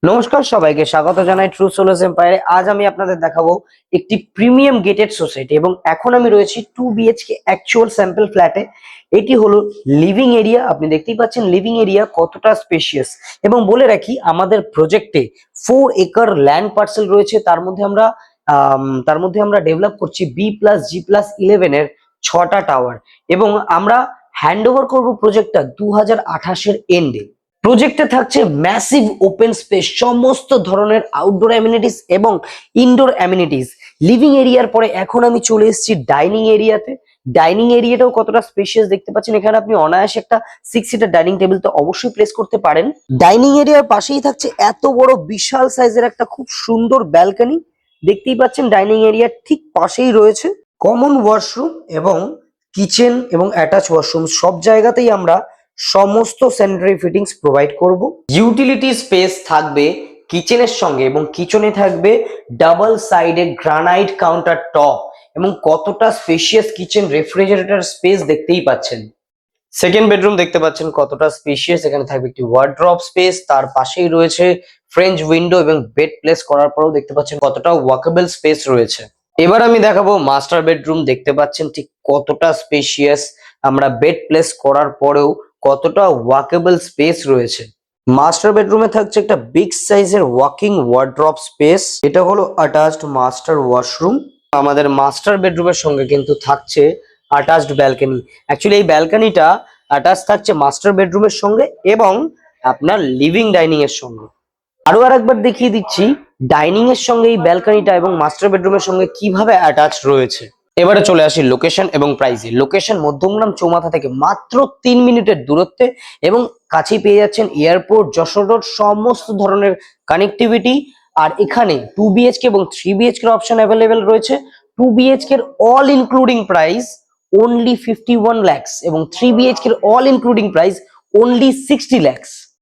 নমস্কার, সবাইকে স্বাগত জানাই ট্রু সোলস এম্পায়ারে। আজ আমি আপনাদের দেখাবো একটি প্রিমিয়াম গেটেড সোসাইটি এবং এখন আমি রয়েছি 2 BHK অ্যাকচুয়াল স্যাম্পল ফ্ল্যাটে। এটি হলো লিভিং এরিয়া। আপনি দেখতেই পাচ্ছেন লিভিং এরিয়া কতটা স্পেশিয়াস। এবং বলে রাখি, আমাদের প্রজেক্টে 4 একর ল্যান্ড পার্সেল রয়েছে। তার মধ্যে আমরা ডেভেলপ করছি B+G+11 এর 6টা টাওয়ার এবং আমরা হ্যান্ড ওভার করবো প্রজেক্টটা 2028-এর এন্ডে। প্রজেক্টে থাকছে ম্যাসিভ ওপেন স্পেস, সমস্ত ধরনের আউটডোর অ্যামিনিটিস এবং ইনডোর অ্যামিনিটিস। লিভিং এরিয়ার পরে এখন আমি চলে এসেছি ডাইনিং এরিয়াতে। ডাইনিং এরিয়াটাও কতটা স্পেশিয়াস দেখতে পাচ্ছেন। এখানে আপনি অনায়াসে একটা 6 সিটার ডাইনিং টেবিল তো অবশ্যই প্লেস করতে পারেন। ডাইনিং এরিয়ার পাশেই থাকছে এত বড় বিশাল সাইজের একটা খুব সুন্দর ব্যালকনি। দেখতেই পাচ্ছেন ডাইনিং এরিয়ার ঠিক পাশেই রয়েছে কমন ওয়াশরুম এবং কিচেন এবং অ্যাটাচ ওয়াশরুম। সব জায়গাতেই আমরা সমস্ত স্যানিটারি ফিটিংস প্রোভাইড করব। ইউটিলিটি স্পেস থাকবে কিচেনের সঙ্গে এবং কিচেনে থাকবে double sided granite counter top এবং কতটা স্পেশিয়াস কিচেন রেফ্রিজারেটর স্পেস দেখতেই পাচ্ছেন। সেকেন্ড বেডরুম দেখতে পাচ্ছেন কতটা স্পেশিয়াস। এখানে থাকবে একটি ওয়ার্ড্রপ স্পেস, তার পাশেই রয়েছে ফ্রেঞ্চ উইন্ডো এবং বেড প্লেস করার পরেও দেখতে পাচ্ছেন কতটা ওয়াকেবল স্পেস রয়েছে। এবার আমি দেখাবো মাস্টার বেডরুম। দেখতে পাচ্ছেন ঠিক কতটা স্পেশিয়াস। আমরা বেড প্লেস করার পরেও কতটা ওয়াকেবল স্পেস রয়েছে। মাস্টার বেডরুমে থাকছে একটা বিগ সাইজের ওয়াকিং ওয়ার্ড্রপ স্পেস। এটা হলো অ্যাটাচড মাস্টার ওয়াশরুম। আমাদের মাস্টার বেডরুমের সঙ্গে কিন্তু থাকছে অ্যাটাচড ব্যালকনি। অ্যাকচুয়ালি এই ব্যালকনিটা অ্যাটাচ থাকছে মাস্টার বেডরুমের সঙ্গে এবং আপনার লিভিং ডাইনিং এর সঙ্গে। আরো আরেকবার দেখিয়ে দিচ্ছি ডাইনিং এর সঙ্গে এই ব্যালকনিটা এবং মাস্টার বেডরুমের সঙ্গে কিভাবে অ্যাটাচ রয়েছে। এবারে চলে আসি লোকেশন এবং প্রাইসে। লোকেশন মধ্যমগ্রাম চৌমাথা থেকে মাত্র 3 মিনিটের দূরত্বে এবং কাছেই পেয়ে যাচ্ছেন এয়ারপোর্ট, যশোর রোড, সমস্ত ধরনের কানেক্টিভিটি। আর এখানে 2 BHK এবং 3 BHK এর অপশন অ্যাভেলেবেল রয়েছে। 2 BHK এর all including price only 51 lakhs এবং 3 BHK এর all including price only 60 lakhs।